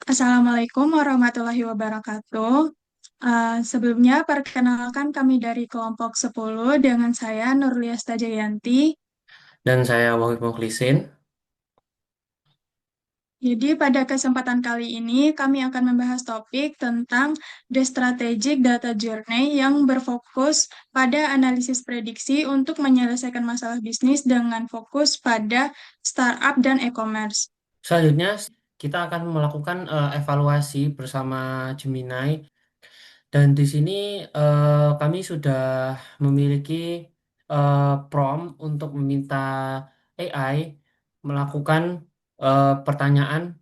Assalamualaikum warahmatullahi wabarakatuh. Sebelumnya, perkenalkan kami dari kelompok 10 dengan saya Nurlias Tajayanti. Dan saya Wahid Mukhlisin. Jadi, pada kesempatan kali ini, kami akan membahas topik tentang The Strategic Data Journey yang berfokus pada analisis prediksi untuk menyelesaikan masalah bisnis dengan fokus pada startup dan e-commerce. Selanjutnya kita akan melakukan evaluasi bersama Gemini dan di sini kami sudah memiliki prompt untuk meminta AI melakukan pertanyaan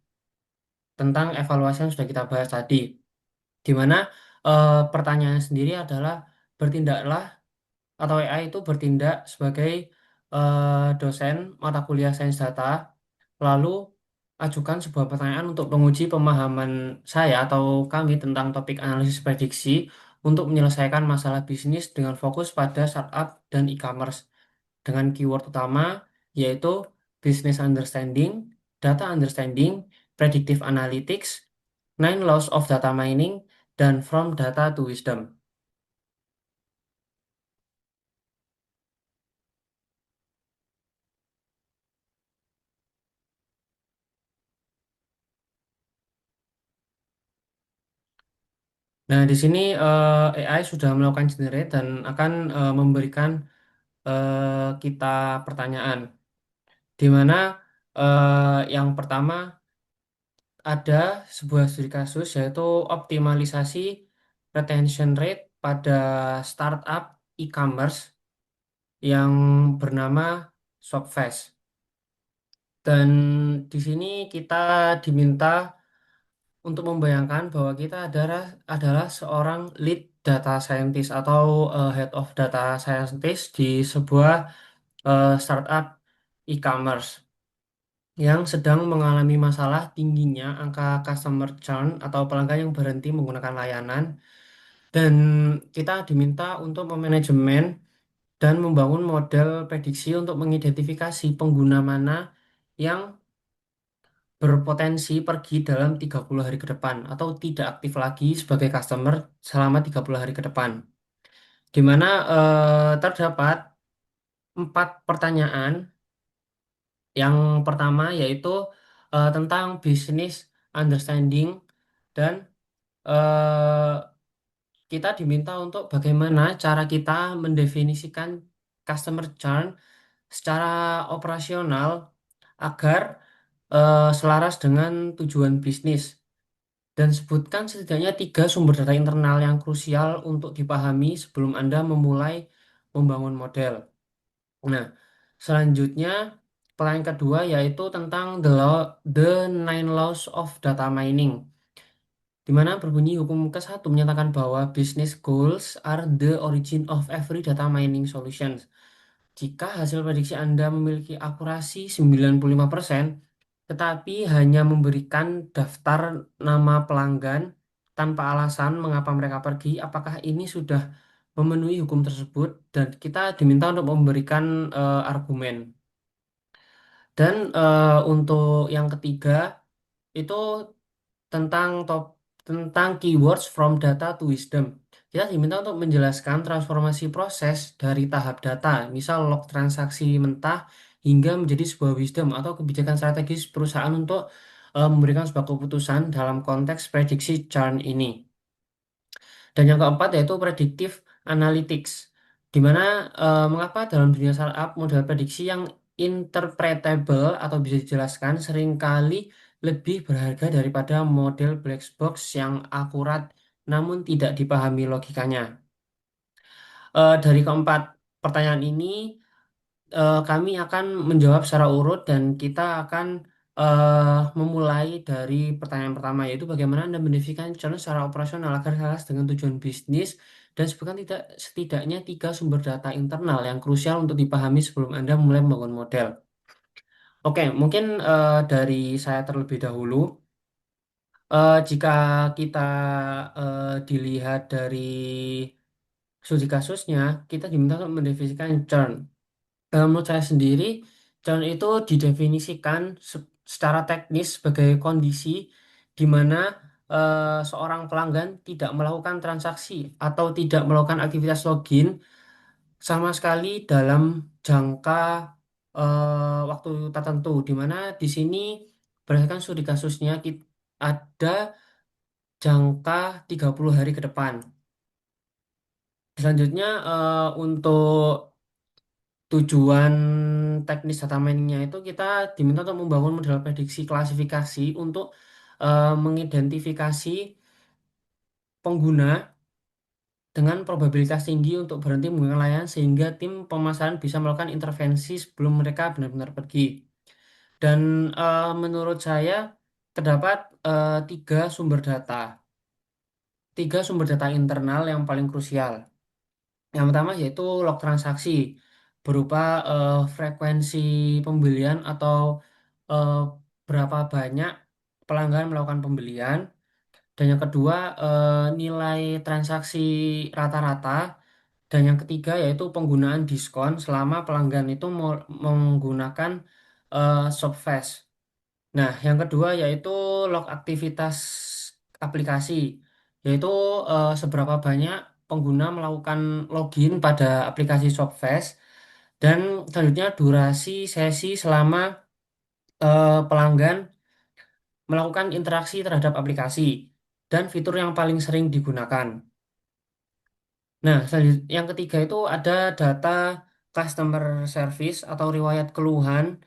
tentang evaluasi yang sudah kita bahas tadi. Di mana pertanyaan sendiri adalah bertindaklah atau AI itu bertindak sebagai dosen mata kuliah sains data, lalu ajukan sebuah pertanyaan untuk menguji pemahaman saya atau kami tentang topik analisis prediksi untuk menyelesaikan masalah bisnis dengan fokus pada startup dan e-commerce dengan keyword utama yaitu business understanding, data understanding, predictive analytics, nine laws of data mining, dan from data to wisdom. Nah, di sini AI sudah melakukan generate dan akan memberikan kita pertanyaan, di mana yang pertama ada sebuah studi kasus yaitu optimalisasi retention rate pada startup e-commerce yang bernama Shopfest. Dan di sini kita diminta untuk membayangkan bahwa kita adalah seorang lead data scientist atau head of data scientist di sebuah startup e-commerce yang sedang mengalami masalah tingginya angka customer churn atau pelanggan yang berhenti menggunakan layanan, dan kita diminta untuk memanajemen dan membangun model prediksi untuk mengidentifikasi pengguna mana yang berpotensi pergi dalam 30 hari ke depan atau tidak aktif lagi sebagai customer selama 30 hari ke depan. Di mana terdapat 4 pertanyaan. Yang pertama yaitu tentang business understanding, dan eh, kita diminta untuk bagaimana cara kita mendefinisikan customer churn secara operasional agar selaras dengan tujuan bisnis. Dan sebutkan setidaknya 3 sumber data internal yang krusial untuk dipahami sebelum Anda memulai membangun model. Nah, selanjutnya pertanyaan kedua yaitu tentang the nine laws of data mining, di mana berbunyi hukum ke-1 menyatakan bahwa business goals are the origin of every data mining solutions. Jika hasil prediksi Anda memiliki akurasi 95%, tetapi hanya memberikan daftar nama pelanggan tanpa alasan mengapa mereka pergi, apakah ini sudah memenuhi hukum tersebut? Dan kita diminta untuk memberikan argumen. Dan untuk yang ketiga itu tentang keywords from data to wisdom. Kita diminta untuk menjelaskan transformasi proses dari tahap data, misal log transaksi mentah hingga menjadi sebuah wisdom atau kebijakan strategis perusahaan untuk memberikan sebuah keputusan dalam konteks prediksi churn ini. Dan yang keempat yaitu predictive analytics, di mana mengapa dalam dunia startup model prediksi yang interpretable atau bisa dijelaskan seringkali lebih berharga daripada model black box yang akurat namun tidak dipahami logikanya. Dari keempat pertanyaan ini kami akan menjawab secara urut, dan kita akan memulai dari pertanyaan pertama yaitu bagaimana Anda mendefinisikan churn secara operasional agar selaras dengan tujuan bisnis, dan sebutkan setidaknya 3 sumber data internal yang krusial untuk dipahami sebelum Anda mulai membangun model. Oke, mungkin dari saya terlebih dahulu. Jika kita dilihat dari studi kasusnya, kita diminta untuk mendefinisikan churn. Menurut saya sendiri, churn itu didefinisikan secara teknis sebagai kondisi di mana seorang pelanggan tidak melakukan transaksi atau tidak melakukan aktivitas login sama sekali dalam jangka waktu tertentu, di mana di sini berdasarkan studi kasusnya ada jangka 30 hari ke depan. Selanjutnya untuk tujuan teknis data miningnya itu kita diminta untuk membangun model prediksi klasifikasi untuk mengidentifikasi pengguna dengan probabilitas tinggi untuk berhenti menggunakan layanan sehingga tim pemasaran bisa melakukan intervensi sebelum mereka benar-benar pergi. Dan menurut saya terdapat tiga sumber data internal yang paling krusial. Yang pertama yaitu log transaksi berupa frekuensi pembelian atau eh, berapa banyak pelanggan melakukan pembelian. Dan yang kedua nilai transaksi rata-rata. Dan yang ketiga yaitu penggunaan diskon selama pelanggan itu menggunakan Shopfast. Nah, yang kedua yaitu log aktivitas aplikasi, yaitu seberapa banyak pengguna melakukan login pada aplikasi Shopfast, dan selanjutnya durasi sesi selama pelanggan melakukan interaksi terhadap aplikasi dan fitur yang paling sering digunakan. Nah, yang ketiga itu ada data customer service atau riwayat keluhan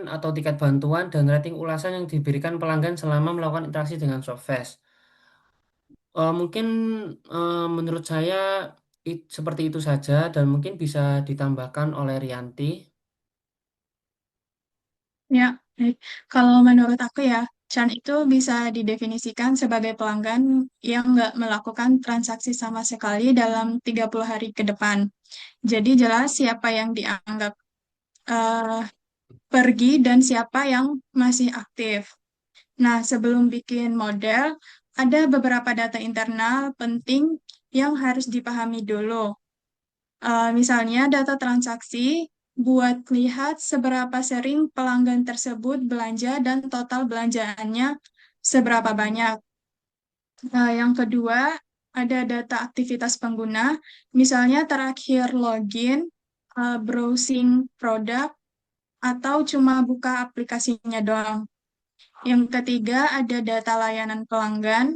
atau tiket bantuan dan rating ulasan yang diberikan pelanggan selama melakukan interaksi dengan Softfast. Mungkin menurut saya seperti itu saja dan mungkin bisa ditambahkan oleh Rianti. Ya, baik. Kalau menurut aku ya, Chan itu bisa didefinisikan sebagai pelanggan yang nggak melakukan transaksi sama sekali dalam 30 hari ke depan. Jadi jelas siapa yang dianggap eh, pergi dan siapa yang masih aktif. Nah, sebelum bikin model, ada beberapa data internal penting yang harus dipahami dulu. Misalnya data transaksi buat lihat seberapa sering pelanggan tersebut belanja dan total belanjaannya seberapa banyak. Yang kedua, ada data aktivitas pengguna, misalnya terakhir login, browsing produk, atau cuma buka aplikasinya doang. Yang ketiga, ada data layanan pelanggan,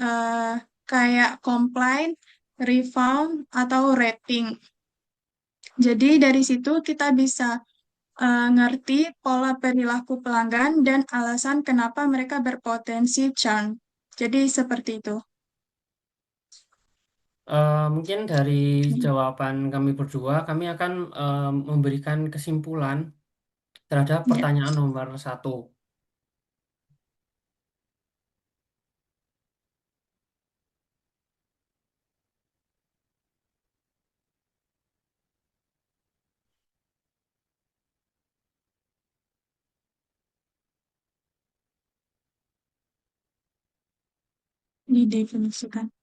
eh, kayak complaint, refund, atau rating. Jadi dari situ kita bisa ngerti pola perilaku pelanggan dan alasan kenapa mereka berpotensi churn. Jadi seperti itu. Mungkin dari jawaban kami berdua, kami akan memberikan kesimpulan terhadap Ya. pertanyaan nomor satu. Didefinisikan.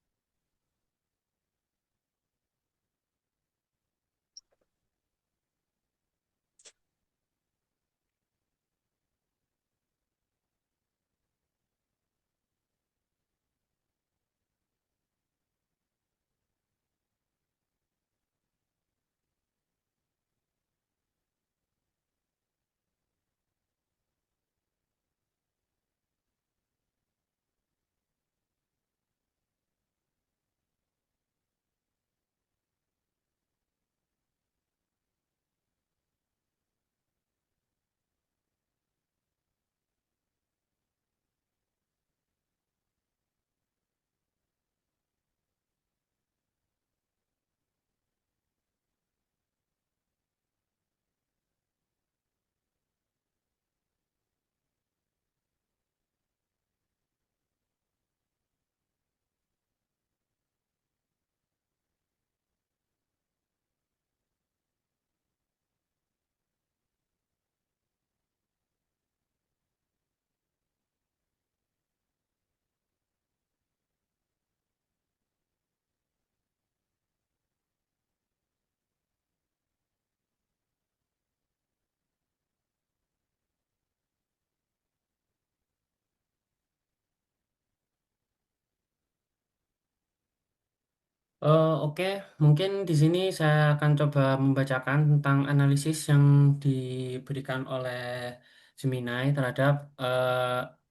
Oke, mungkin di sini saya akan coba membacakan tentang analisis yang diberikan oleh Gemini terhadap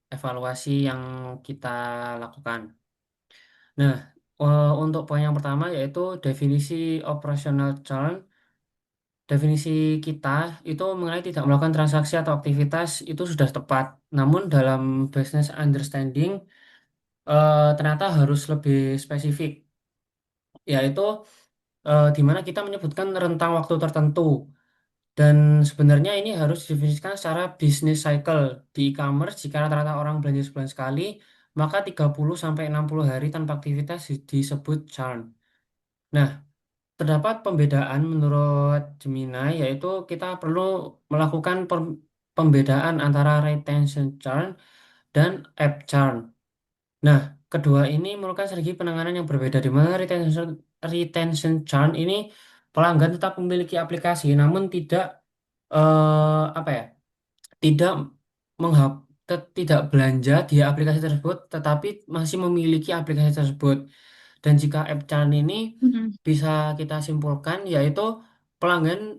evaluasi yang kita lakukan. Nah, untuk poin yang pertama yaitu definisi operational churn. Definisi kita itu mengenai tidak melakukan transaksi atau aktivitas itu sudah tepat. Namun dalam business understanding ternyata harus lebih spesifik, yaitu di mana kita menyebutkan rentang waktu tertentu. Dan sebenarnya ini harus didefinisikan secara business cycle. Di e-commerce, jika rata-rata orang belanja sebulan sekali, maka 30 sampai 60 hari tanpa aktivitas disebut churn. Nah, terdapat pembedaan menurut Gemini, yaitu kita perlu melakukan pembedaan antara retention churn dan app churn. Nah, kedua ini merupakan strategi penanganan yang berbeda, di mana retention churn ini pelanggan tetap memiliki aplikasi, namun tidak apa ya, tidak tidak belanja di aplikasi tersebut, tetapi masih memiliki aplikasi tersebut. Dan jika app churn ini Mm-mm. bisa kita simpulkan, yaitu pelanggan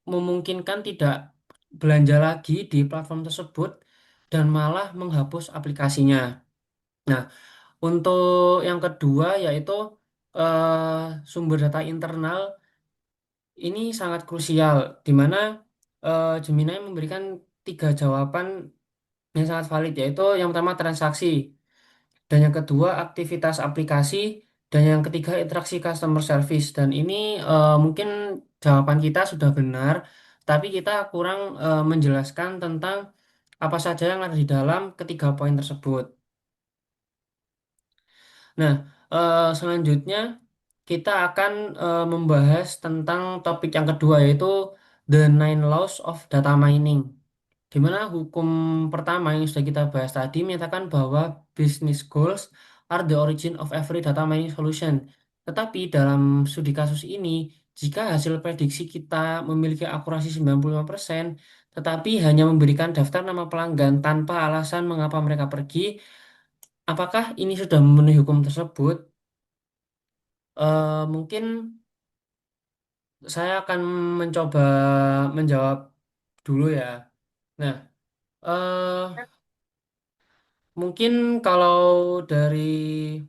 memungkinkan tidak belanja lagi di platform tersebut dan malah menghapus aplikasinya. Nah, untuk yang kedua yaitu sumber data internal ini sangat krusial, di mana Gemini memberikan tiga jawaban yang sangat valid, yaitu yang pertama transaksi, dan yang kedua aktivitas aplikasi, dan yang ketiga interaksi customer service. Dan ini mungkin jawaban kita sudah benar, tapi kita kurang menjelaskan tentang apa saja yang ada di dalam ketiga poin tersebut. Nah, selanjutnya kita akan membahas tentang topik yang kedua, yaitu The Nine Laws of Data Mining. Di mana hukum pertama yang sudah kita bahas tadi menyatakan bahwa business goals are the origin of every data mining solution. Tetapi dalam studi kasus ini, jika hasil prediksi kita memiliki akurasi 95%, tetapi hanya memberikan daftar nama pelanggan tanpa alasan mengapa mereka pergi, apakah ini sudah memenuhi hukum tersebut? Mungkin saya akan mencoba menjawab dulu ya. Nah, eh mungkin kalau dari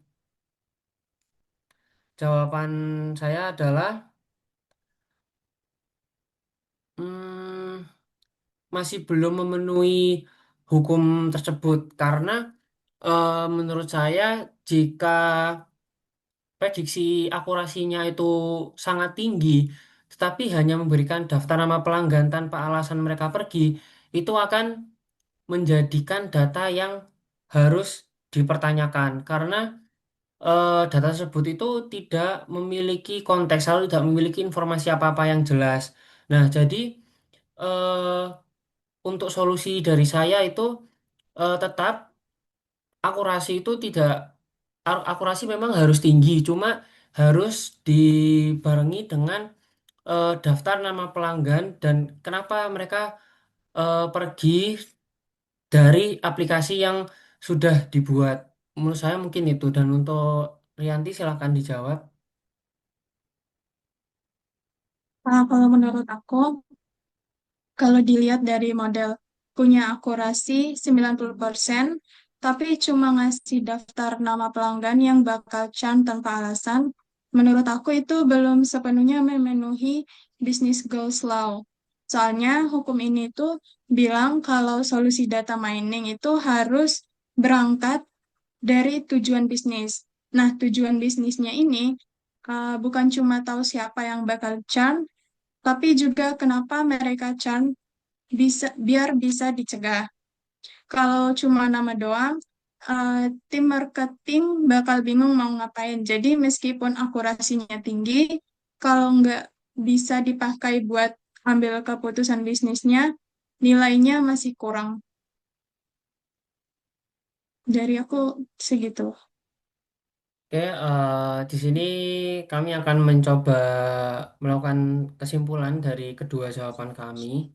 jawaban saya adalah hmm, masih belum memenuhi hukum tersebut karena menurut saya jika prediksi akurasinya itu sangat tinggi, tetapi hanya memberikan daftar nama pelanggan tanpa alasan mereka pergi, itu akan menjadikan data yang harus dipertanyakan karena data tersebut itu tidak memiliki konteks, lalu tidak memiliki informasi apa-apa yang jelas. Nah, jadi eh, untuk solusi dari saya itu tetap akurasi itu tidak akurasi memang harus tinggi, cuma harus dibarengi dengan daftar nama pelanggan dan kenapa mereka pergi dari aplikasi yang sudah dibuat. Menurut saya mungkin itu. Dan untuk Rianti silahkan dijawab. Kalau menurut aku, kalau dilihat dari model punya akurasi 90%, tapi cuma ngasih daftar nama pelanggan yang bakal can tanpa alasan, menurut aku itu belum sepenuhnya memenuhi business goals law. Soalnya hukum ini tuh bilang kalau solusi data mining itu harus berangkat dari tujuan bisnis. Nah, tujuan bisnisnya ini bukan cuma tahu siapa yang bakal churn, tapi juga kenapa mereka churn biar bisa dicegah. Kalau cuma nama doang, tim marketing bakal bingung mau ngapain. Jadi meskipun akurasinya tinggi, kalau nggak bisa dipakai buat ambil keputusan bisnisnya, nilainya masih kurang. Dari aku segitu. Oke, di sini kami akan mencoba melakukan kesimpulan dari kedua jawaban kami.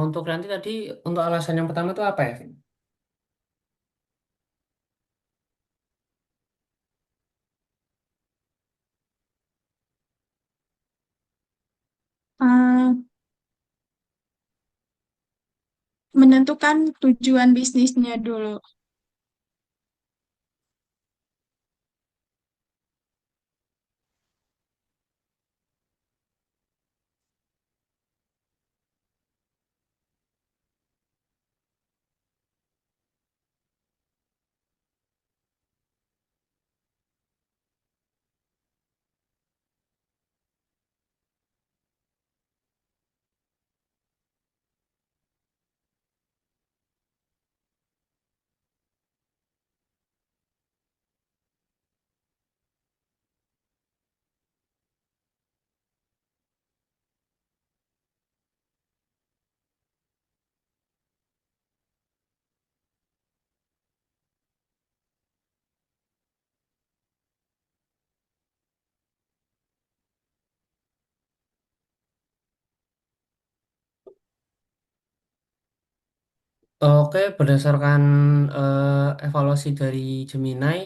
Untuk nanti tadi untuk alasan yang pertama itu apa ya, Vin? Eh, menentukan tujuan bisnisnya dulu. Oke, berdasarkan evaluasi dari Gemini,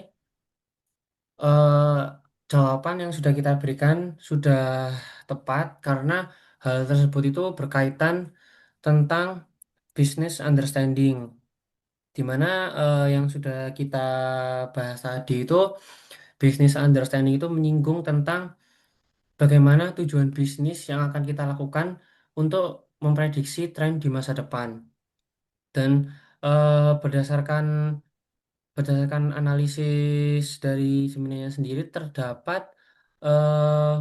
eh, jawaban yang sudah kita berikan sudah tepat karena hal tersebut itu berkaitan tentang business understanding, di mana yang sudah kita bahas tadi itu business understanding itu menyinggung tentang bagaimana tujuan bisnis yang akan kita lakukan untuk memprediksi tren di masa depan. Dan berdasarkan analisis dari Gemini sendiri terdapat eh,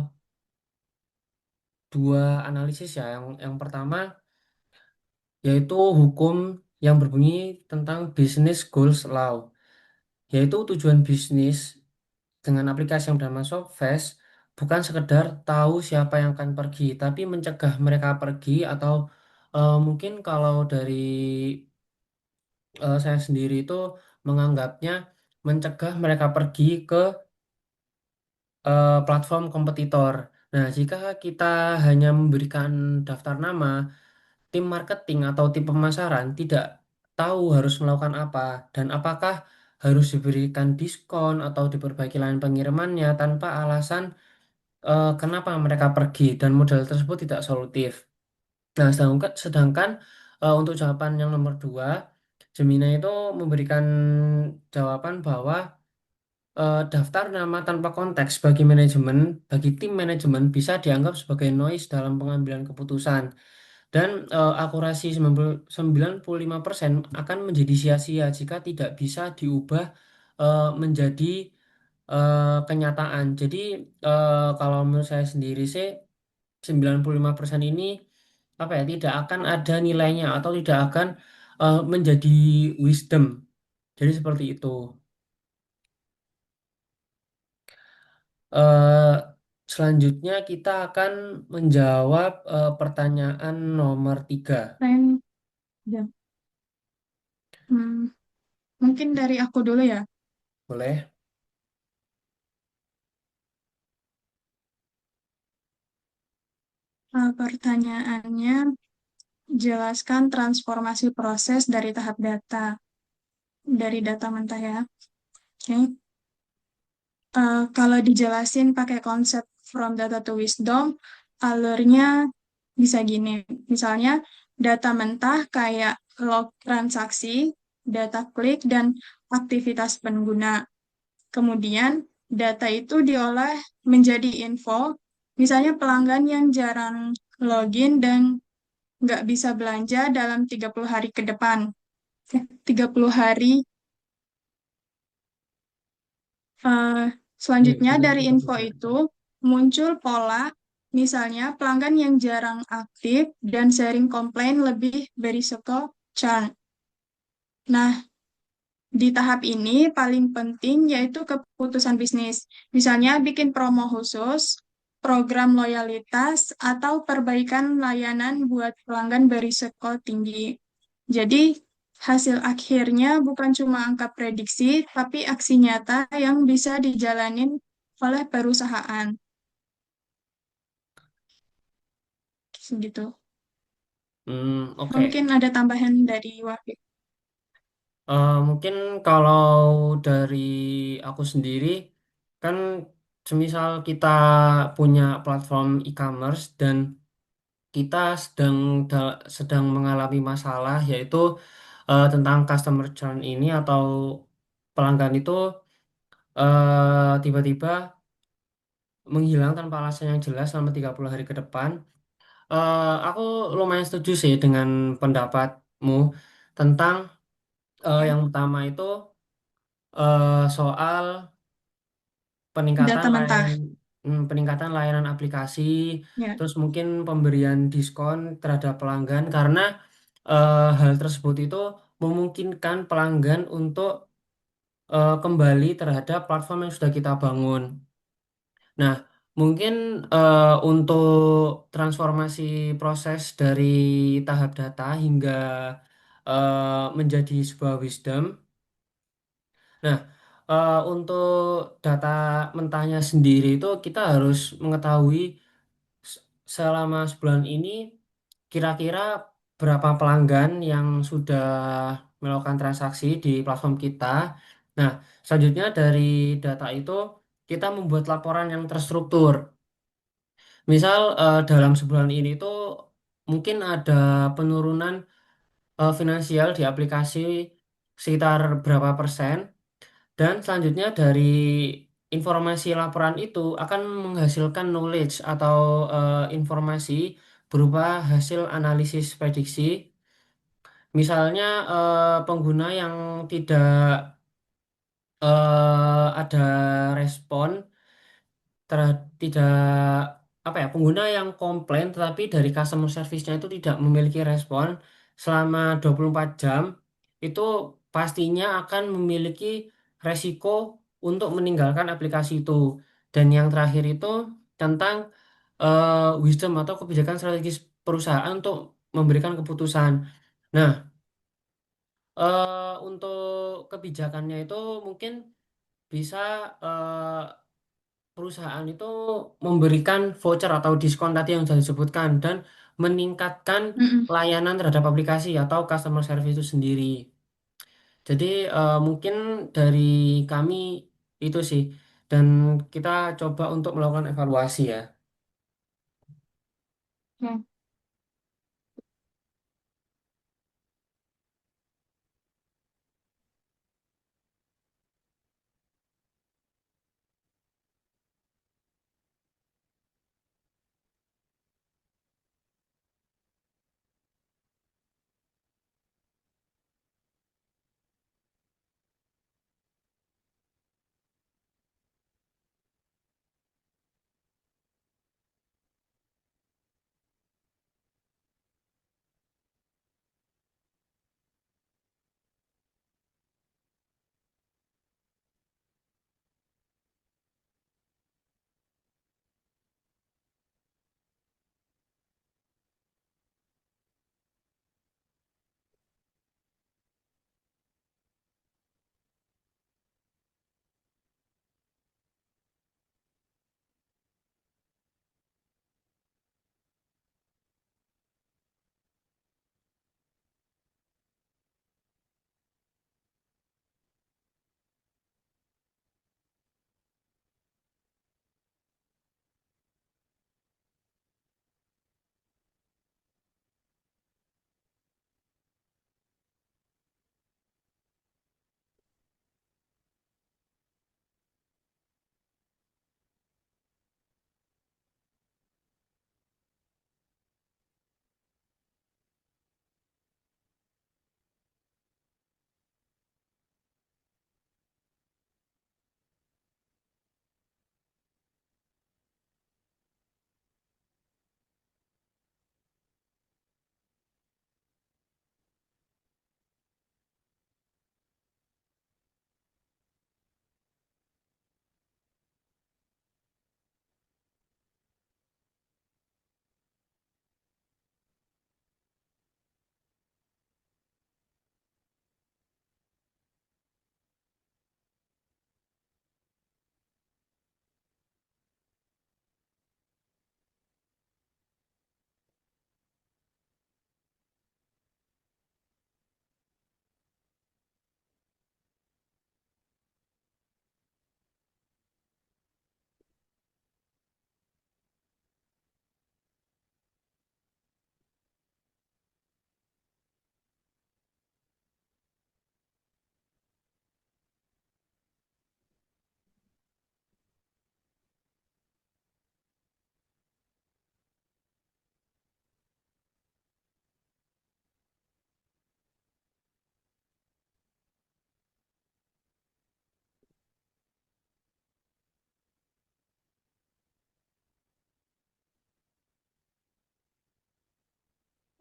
dua analisis ya. Yang pertama yaitu hukum yang berbunyi tentang Business Goals Law, yaitu tujuan bisnis dengan aplikasi yang bernama Softfast bukan sekedar tahu siapa yang akan pergi, tapi mencegah mereka pergi atau mungkin kalau dari saya sendiri itu menganggapnya mencegah mereka pergi ke platform kompetitor. Nah, jika kita hanya memberikan daftar nama, tim marketing atau tim pemasaran tidak tahu harus melakukan apa dan apakah harus diberikan diskon atau diperbaiki layanan pengirimannya tanpa alasan kenapa mereka pergi dan modal tersebut tidak solutif. Nah, sedangkan untuk jawaban yang nomor dua, Gemini itu memberikan jawaban bahwa daftar nama tanpa konteks bagi tim manajemen bisa dianggap sebagai noise dalam pengambilan keputusan. Dan akurasi 95% akan menjadi sia-sia jika tidak bisa diubah menjadi kenyataan. Jadi kalau menurut saya sendiri sih 95% ini apa ya, tidak akan ada nilainya atau tidak akan menjadi wisdom. Jadi seperti itu. Eh, Selanjutnya kita akan menjawab pertanyaan nomor 3. Tren, ya. Hmm, mungkin dari aku dulu ya. Boleh? Pertanyaannya, jelaskan transformasi proses dari tahap data, dari data mentah ya. Oke. Kalau dijelasin pakai konsep from data to wisdom, alurnya bisa gini. Misalnya, data mentah kayak log transaksi, data klik, dan aktivitas pengguna. Kemudian, data itu diolah menjadi info, misalnya pelanggan yang jarang login dan nggak bisa belanja dalam 30 hari ke depan. 30 hari. eh, Ya, Selanjutnya, kita dari kita info buka. itu muncul pola, misalnya pelanggan yang jarang aktif dan sering komplain lebih berisiko churn. Nah, di tahap ini paling penting yaitu keputusan bisnis. Misalnya bikin promo khusus, program loyalitas, atau perbaikan layanan buat pelanggan berisiko tinggi. Jadi, Hasil akhirnya bukan cuma angka prediksi, tapi aksi nyata yang bisa dijalanin oleh perusahaan. Gitu. Oke. Mungkin ada tambahan dari Wahid. Mungkin kalau dari aku sendiri, kan semisal kita punya platform e-commerce dan kita sedang mengalami masalah, yaitu tentang customer churn ini atau pelanggan itu tiba-tiba menghilang tanpa alasan yang jelas selama 30 hari ke depan. Aku lumayan setuju sih dengan pendapatmu tentang Ya, yang pertama itu soal peningkatan data mentah. layanan peningkatan layanan aplikasi, Ya, terus mungkin pemberian diskon terhadap pelanggan karena hal tersebut itu memungkinkan pelanggan untuk kembali terhadap platform yang sudah kita bangun. Nah, mungkin untuk transformasi proses dari tahap data hingga menjadi sebuah wisdom. Nah, untuk data mentahnya sendiri itu kita harus mengetahui s- selama sebulan ini kira-kira berapa pelanggan yang sudah melakukan transaksi di platform kita. Nah, selanjutnya dari data itu kita membuat laporan yang terstruktur. Misal dalam sebulan ini tuh mungkin ada penurunan finansial di aplikasi sekitar berapa persen. Dan selanjutnya dari informasi laporan itu akan menghasilkan knowledge atau informasi berupa hasil analisis prediksi. Misalnya pengguna yang tidak ada respon tidak apa ya, pengguna yang komplain tetapi dari customer service-nya itu tidak memiliki respon selama 24 jam itu pastinya akan memiliki resiko untuk meninggalkan aplikasi itu. Dan yang terakhir itu tentang wisdom atau kebijakan strategis perusahaan untuk memberikan keputusan. Nah, untuk kebijakannya itu mungkin bisa perusahaan itu memberikan voucher atau diskon tadi yang sudah disebutkan dan meningkatkan mm-mm. layanan terhadap aplikasi atau customer service itu sendiri. Jadi mungkin dari kami itu sih dan kita coba untuk melakukan evaluasi ya. Ya.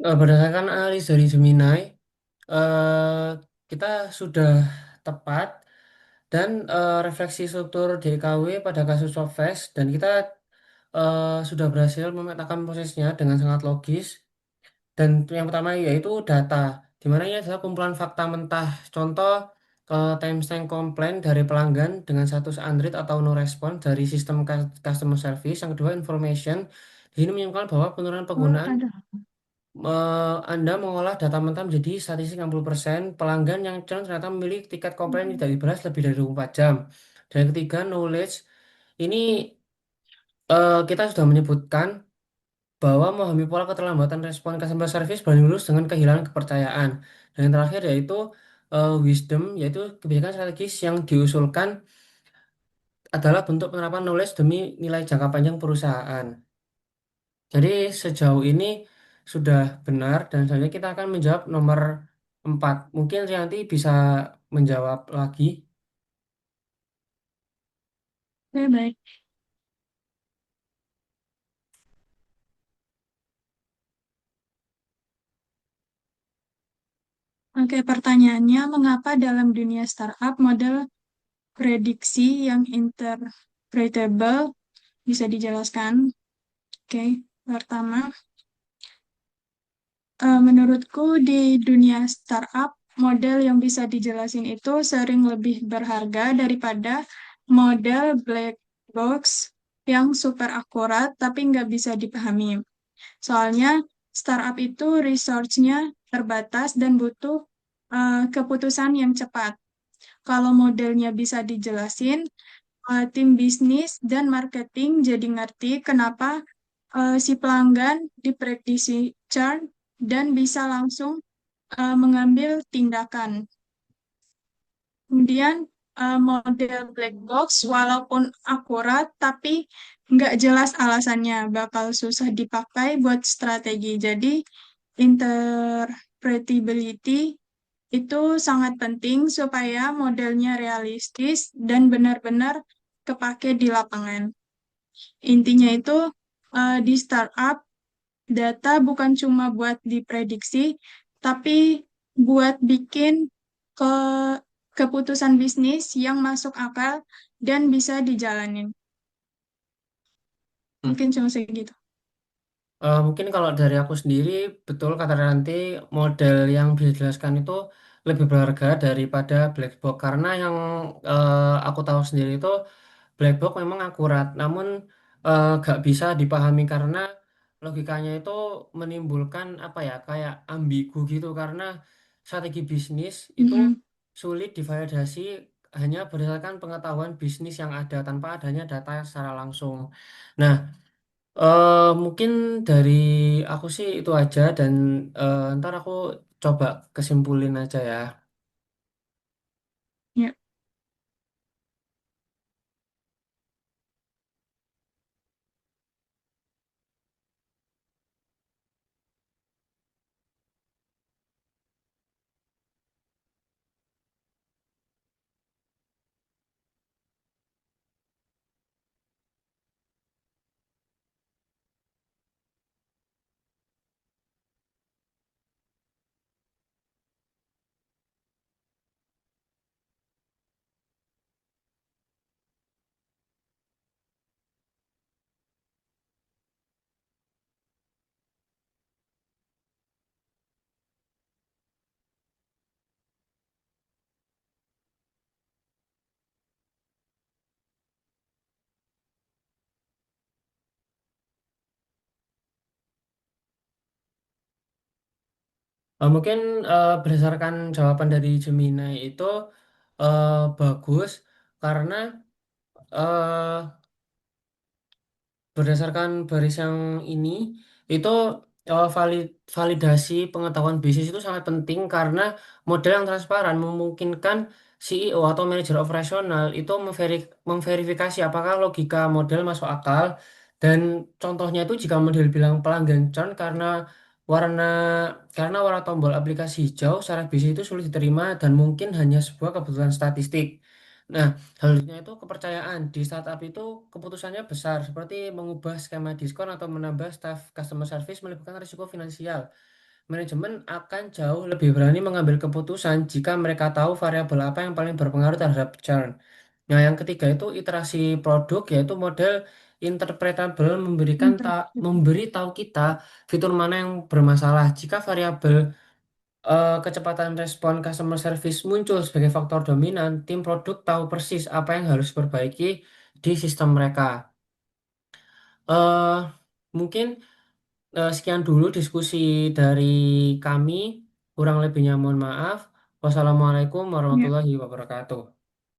Berdasarkan analis dari Gemini, eh, kita sudah tepat dan refleksi struktur DKW pada kasus Solves dan kita sudah berhasil memetakan prosesnya dengan sangat logis. Dan yang pertama yaitu data, di mana ini adalah kumpulan fakta mentah. Contoh timestamp komplain dari pelanggan dengan status unread atau no response dari sistem customer service. Yang kedua information. Di sini menunjukkan bahwa penurunan Oh, penggunaan ada. Anda mengolah data mentah menjadi statistik 60%. Pelanggan yang cenderung ternyata memilih tiket komplain tidak dibalas lebih dari 24 jam. Dan yang ketiga knowledge. Ini kita sudah menyebutkan bahwa memahami pola keterlambatan respon customer service berbanding lurus dengan kehilangan kepercayaan. Dan yang terakhir yaitu wisdom, yaitu kebijakan strategis yang diusulkan adalah bentuk penerapan knowledge demi nilai jangka panjang perusahaan. Jadi sejauh ini sudah benar dan selanjutnya kita akan menjawab nomor 4. Mungkin Rianti bisa menjawab lagi. Oke, baik. Oke, pertanyaannya, mengapa dalam dunia startup model prediksi yang interpretable bisa dijelaskan? Oke, pertama, menurutku di dunia startup, model yang bisa dijelasin itu sering lebih berharga daripada model black box yang super akurat tapi nggak bisa dipahami. Soalnya startup itu resource-nya terbatas dan butuh keputusan yang cepat. Kalau modelnya bisa dijelasin, tim bisnis dan marketing jadi ngerti kenapa si pelanggan diprediksi churn dan bisa langsung mengambil tindakan. Kemudian model black box walaupun akurat tapi nggak jelas alasannya bakal susah dipakai buat strategi. Jadi interpretability itu sangat penting supaya modelnya realistis dan benar-benar kepake di lapangan. Intinya itu di startup data bukan cuma buat diprediksi, tapi buat bikin ke keputusan bisnis yang masuk akal dan bisa dijalanin. Hmm. Mungkin cuma segitu. Mungkin kalau dari aku sendiri, betul kata nanti model yang bisa dijelaskan itu lebih berharga daripada black box karena yang aku tahu sendiri itu black box memang akurat, namun gak bisa dipahami karena logikanya itu menimbulkan apa ya kayak ambigu gitu karena strategi bisnis itu Mm-mm. sulit divalidasi hanya berdasarkan pengetahuan bisnis yang ada tanpa adanya data secara langsung. Nah, mungkin dari aku sih itu aja dan ntar aku coba kesimpulin aja ya. Ya. Mungkin berdasarkan jawaban dari Gemini itu bagus karena eh, berdasarkan baris yang ini itu validasi pengetahuan bisnis itu sangat penting karena model yang transparan memungkinkan CEO atau manajer operasional itu memverifikasi apakah logika model masuk akal dan contohnya itu jika model bilang pelanggan churn warna karena warna tombol aplikasi hijau secara bisnis itu sulit diterima dan mungkin hanya sebuah kebutuhan statistik. Nah, selanjutnya itu kepercayaan. Di startup itu keputusannya besar, seperti mengubah skema diskon atau menambah staf customer service melibatkan risiko finansial. Manajemen akan jauh lebih berani mengambil keputusan jika mereka tahu variabel apa yang paling berpengaruh terhadap churn. Nah, yang ketiga itu iterasi produk, yaitu model interpretable memberi tahu kita fitur mana yang bermasalah. Jika variabel kecepatan respon customer service muncul sebagai faktor dominan, tim produk tahu persis apa yang harus diperbaiki di sistem mereka. eh Mungkin sekian dulu diskusi dari kami. Kurang lebihnya mohon maaf. Wassalamualaikum Ya. warahmatullahi wabarakatuh.